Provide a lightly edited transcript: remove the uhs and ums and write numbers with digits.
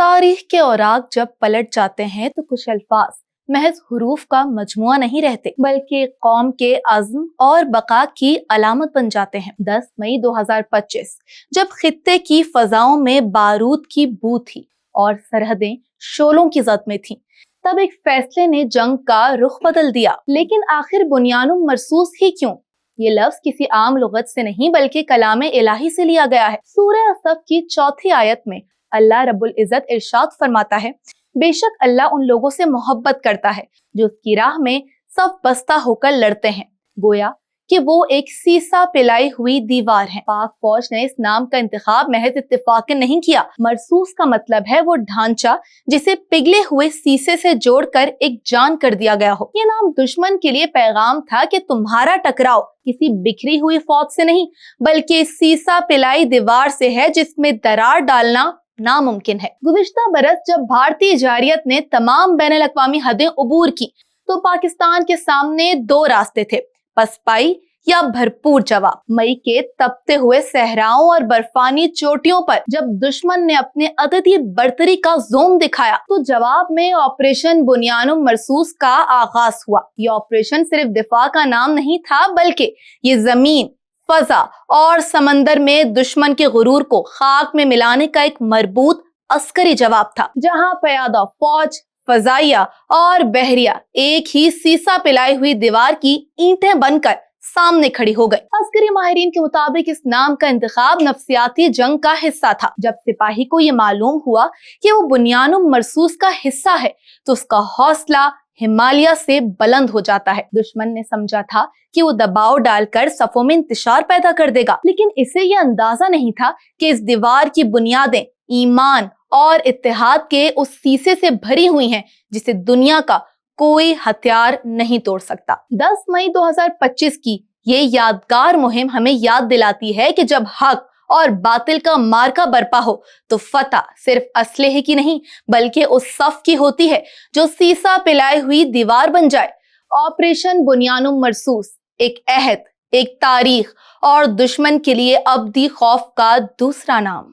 تاریخ کے اوراق جب پلٹ جاتے ہیں تو کچھ الفاظ محض حروف کا مجموعہ نہیں رہتے بلکہ قوم کے عزم اور بقا کی علامت بن جاتے ہیں۔ 10 مئی 2025 جب خطے کی فضاؤں میں بارود کی بو تھی اور سرحدیں شعلوں کی زد میں تھیں، تب ایک فیصلے نے جنگ کا رخ بدل دیا۔ لیکن آخر بنیانم مرصوص ہی کیوں؟ یہ لفظ کسی عام لغت سے نہیں بلکہ کلام الہی سے لیا گیا ہے۔ سورہ الصف کی 4 آیت میں اللہ رب العزت ارشاد فرماتا ہے، بے شک اللہ ان لوگوں سے محبت کرتا ہے جو اس کی راہ میں صف بستہ ہو کر لڑتے ہیں، گویا کہ وہ ایک سیسا پلائی ہوئی دیوار ہے۔ پاک فوج نے اس نام کا انتخاب محض اتفاقاً نہیں کیا۔ مرصوص کا مطلب ہے وہ ڈھانچہ جسے پگھلے ہوئے سیسے سے جوڑ کر ایک جان کر دیا گیا ہو۔ یہ نام دشمن کے لیے پیغام تھا کہ تمہارا ٹکراؤ کسی بکھری ہوئی فوج سے نہیں بلکہ سیسا پلائی دیوار سے ہے جس میں درار ڈالنا ناممکن ہے۔ گزشتہ برس جب بھارتی جارحیت نے تمام بین الاقوامی حدیں عبور کی تو پاکستان کے سامنے 2 راستے تھے، پسپائی یا بھرپور جواب۔ مئی کے تپتے ہوئے صحراؤں اور برفانی چوٹیوں پر جب دشمن نے اپنے عددی برتری کا زوم دکھایا تو جواب میں آپریشن بنیانم مرصوص کا آغاز ہوا۔ یہ آپریشن صرف دفاع کا نام نہیں تھا بلکہ یہ زمین، فضا اور سمندر میں دشمن کے غرور کو خاک میں ملانے کا ایک مربوط عسکری جواب تھا، جہاں پیادہ فوج، فضائیہ اور بحریہ ایک ہی سیسا پلائی ہوئی دیوار کی اینٹیں بن کر سامنے کھڑی ہو گئی۔ عسکری ماہرین کے مطابق اس نام کا انتخاب نفسیاتی جنگ کا حصہ تھا۔ جب سپاہی کو یہ معلوم ہوا کہ وہ بنیانم مرصوص کا حصہ ہے تو اس کا حوصلہ ہمالیہ سے بلند ہو جاتا ہے۔ دشمن نے سمجھا تھا کہ وہ دباؤ ڈال کر صفوں میں انتشار پیدا کر دے گا، لیکن اسے یہ اندازہ نہیں تھا کہ اس دیوار کی بنیادیں ایمان اور اتحاد کے اس سیسے سے بھری ہوئی ہیں جسے دنیا کا کوئی ہتھیار نہیں توڑ سکتا۔ 10 مئی 2025 کی یہ یادگار مہم ہمیں یاد دلاتی ہے کہ جب حق اور باطل کا معرکہ برپا ہو تو فتح صرف اسلحے کی نہیں بلکہ اس صف کی ہوتی ہے جو سیسا پلائی ہوئی دیوار بن جائے۔ آپریشن بنیانم مرصوص ایک عہد، ایک تاریخ اور دشمن کے لیے ابدی خوف کا دوسرا نام۔